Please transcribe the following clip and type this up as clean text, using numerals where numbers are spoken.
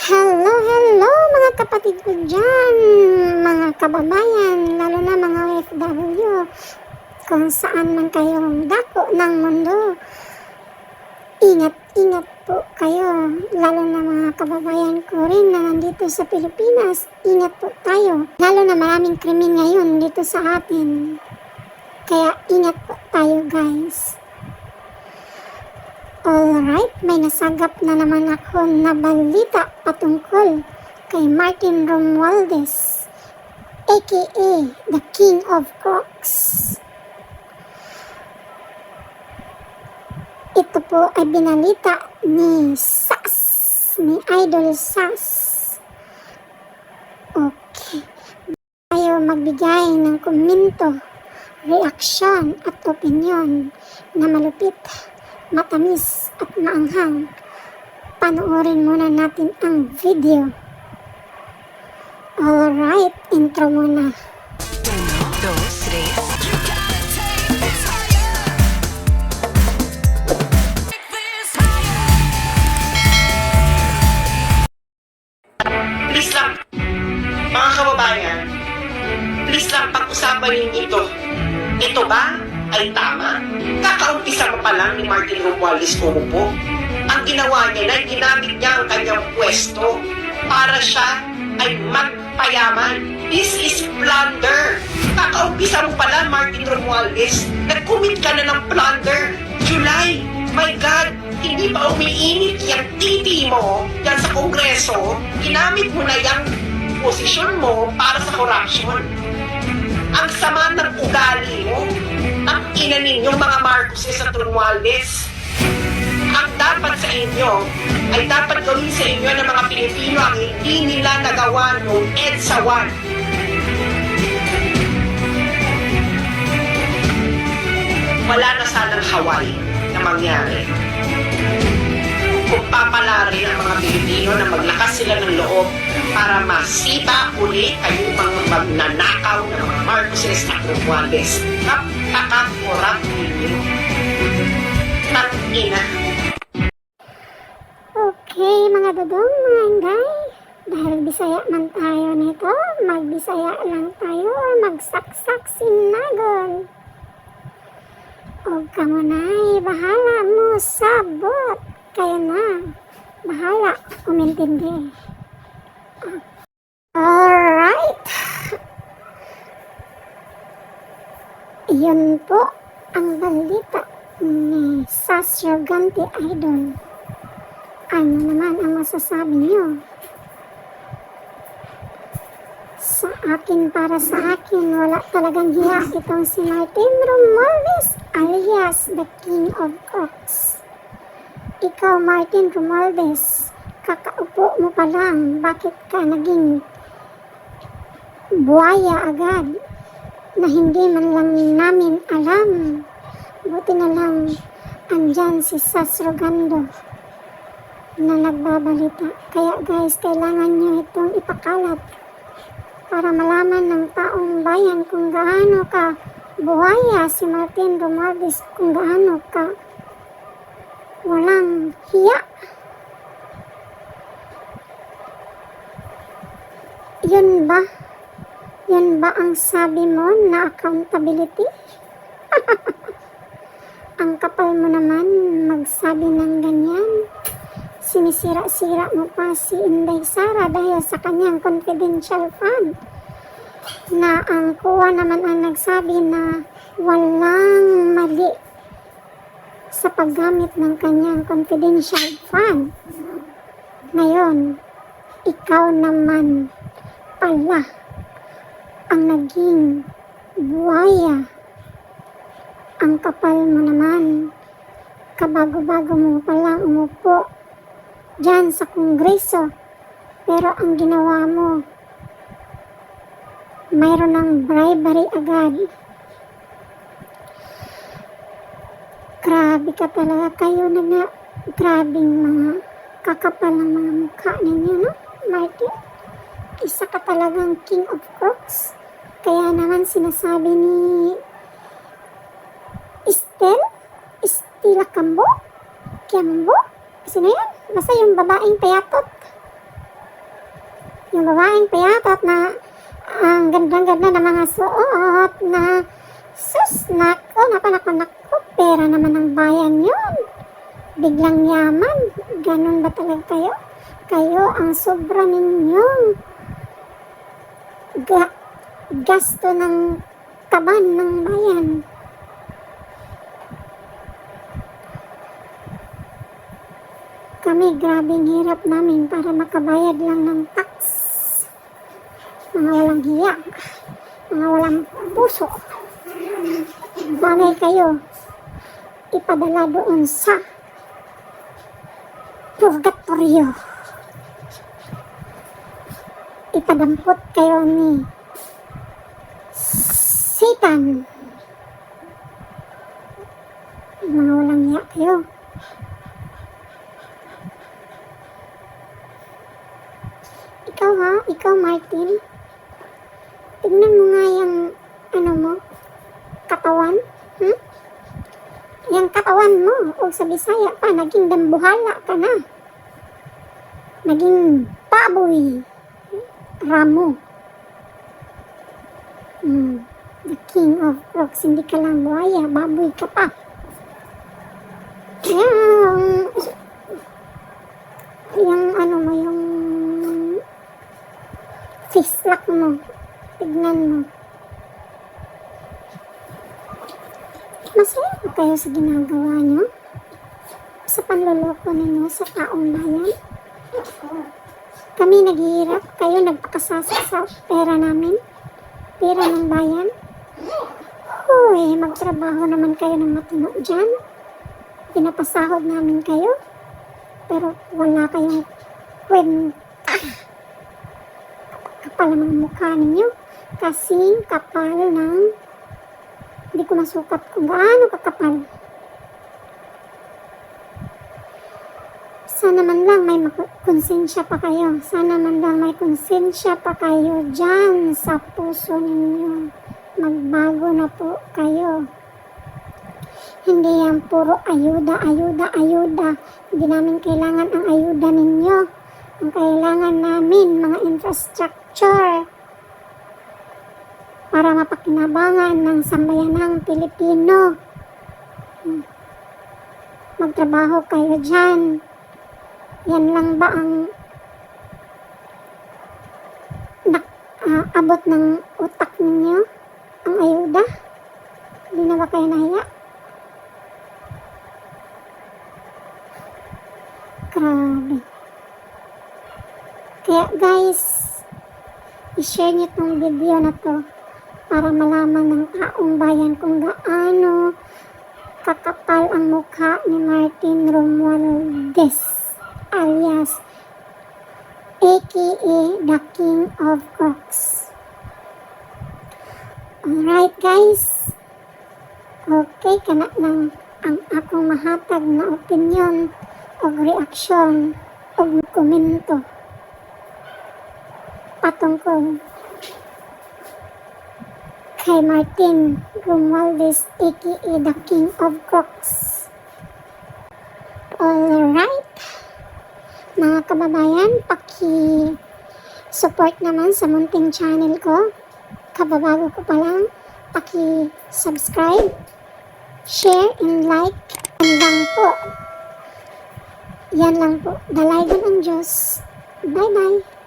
Hello, hello mga kapatid ko dyan, mga kababayan, lalo na mga OFW, kung saan man kayong dako ng mundo. Ingat po kayo, lalo na mga kababayan ko rin na nandito sa Pilipinas. Ingat po tayo, lalo na maraming krimen ngayon dito sa atin. Kaya ingat po tayo guys. Alright, may nasagap na naman ako na balita patungkol kay Martin Romualdez, aka the King of Crocs. Ito po ay binalita ni Sas, ni Idol Sas. Okay, tayo magbigay ng komento, reaksyon at opinion na malupit, matamis at maanghang. Panoorin muna natin ang video. Alright, intro muna. 1, 2, 3. Please lang, mga kababayan, please lang pag-usapan ninyo ito. Ito ba ay tama? Kakaumpisa mo pa lang ni Martin Romualdez umupo. Ang ginawa niya na ginamit niya ang kanyang pwesto para siya ay magpayaman. This is plunder. Kakaumpisa mo pa lang, Martin Romualdez. Nag-commit ka na ng plunder. July, my God, hindi pa umiinit yung titi mo yan sa Kongreso. Ginamit mo na yung posisyon mo para sa corruption. Ang sama ng ugali mo, ang ina ninyong mga Marcoses at Romualdez. Ang dapat sa inyo ay dapat gawin sa inyo ng mga Pilipino ang hindi nila nagawa noong EDSA 1. Wala na sanang Hawaii na mangyari kung papalari ang mga Pilipino na maglakas sila ng loob para masipa uli kayong mga magnanakaw ng mga Marcoses at Romualdez. Napaka-korap ninyo. Tang-ina. Okay mga dodong, mga inday, dahil Bisaya man tayo nito, magbisaya lang tayo or magsaksak sinagon. O kamo na'y bahala mo sabot, kaya na, bahala umintindi. Alright, yun po ang balita ni Sas Argante Idol. Ano naman ang masasabi niyo? Sa akin, para sa akin, wala talagang hiya itong si Martin Romualdez alias the King of Crocs. Ikaw, Martin Romualdez, kakaupo mo pa lang, bakit ka naging buhaya agad na hindi man lang namin alam? Buti na lang andyan si Sas Rogando na nagbabalita. Kaya guys, kailangan nyo itong ipakalat para malaman ng taong bayan kung gaano ka buhaya si Martin Romualdez, kung gaano ka walang hiya. Yun ba? Yun ba ang sabi mo na accountability? Ang kapal mo naman magsabi ng ganyan. Sinisira-sira mo pa si Inday Sara dahil sa kanyang confidential fund, na ang kuwa naman ang nagsabi na walang mali sa paggamit ng kanyang confidential fund. Ngayon, ikaw naman pala ang naging buhaya. Ang kapal mo naman, kabago-bago mo palang umupo dyan sa Kongreso, pero ang ginawa mo, mayroon ng bribery agad. Grabe ka talaga kayo na nga. Grabing mga kakapal ng mga mukha ninyo, no, Martin? Isa ka talagang King of Crocs. Kaya naman sinasabi ni Estela Cambo, sino yun? Basta yung babaeng payatot. Yung babaeng payatot na ang ganda-ganda ng mga suot na sus, nako, pera naman ng bayan yun. Biglang yaman. Ganon ba talaga kayo? Kayo ang sobra ninyong gasto ng kaban ng bayan. Kami, grabing hirap namin para makabayad lang ng tax. Mga walang hiya, mga walang puso. Bagay kayo, ipadala doon sa purgatorio. Ipadampot kayo ni Satan. Mga walang hiya kayo. Ikaw Martin, tignan mo nga yung katawan, yung katawan mo, o sa Bisaya pa, naging dambuhala ka na, naging baboy, ramo, the king of rocks, hindi ka lang buhaya, baboy ka pa. Yung fislak mo, tignan mo. Masaya ba kayo sa ginagawa nyo? Sa panloloko ninyo sa taong bayan? Kami naghihirap, kayo nagpakasasa sa pera namin, pera ng bayan. Hoy, magtrabaho naman kayo ng matino dyan. Pinapasahod namin kayo, pero wala kayong kwenta. Kapal ng mukha ninyo, kasing kapal ng, hindi ko masukat kung gaano kakapal. Sana man lang may konsensya pa kayo. Sana man lang may konsensya pa kayo dyan sa puso ninyo. Magbago na po kayo. Hindi yan puro ayuda. Hindi namin kailangan ang ayuda ninyo. Ang kailangan namin, mga infrastructure para mapakinabangan ng sambayanang Pilipino. Magtrabaho kayo dyan. Yan lang ba ang abot ng utak ninyo? Ang ayuda? Hindi na ba kayo nahiya? Grabe. Kaya guys, i-share nyo itong video na to para malaman ng taong bayan kung gaano kakapal ang mukha ni Martin Romualdez alias aka the King of Crooks. Alright guys, okay kana lang ang akong mahatag na opinion o reaksyon o komento patungkol kay Martin Romualdez aka the King of Crooks. Alright, mga kababayan, paki-support naman sa munting channel ko. Kababago ko pa lang, paki-subscribe, share, and like. Yan lang po. Dalaygon ang Diyos. Bye-bye.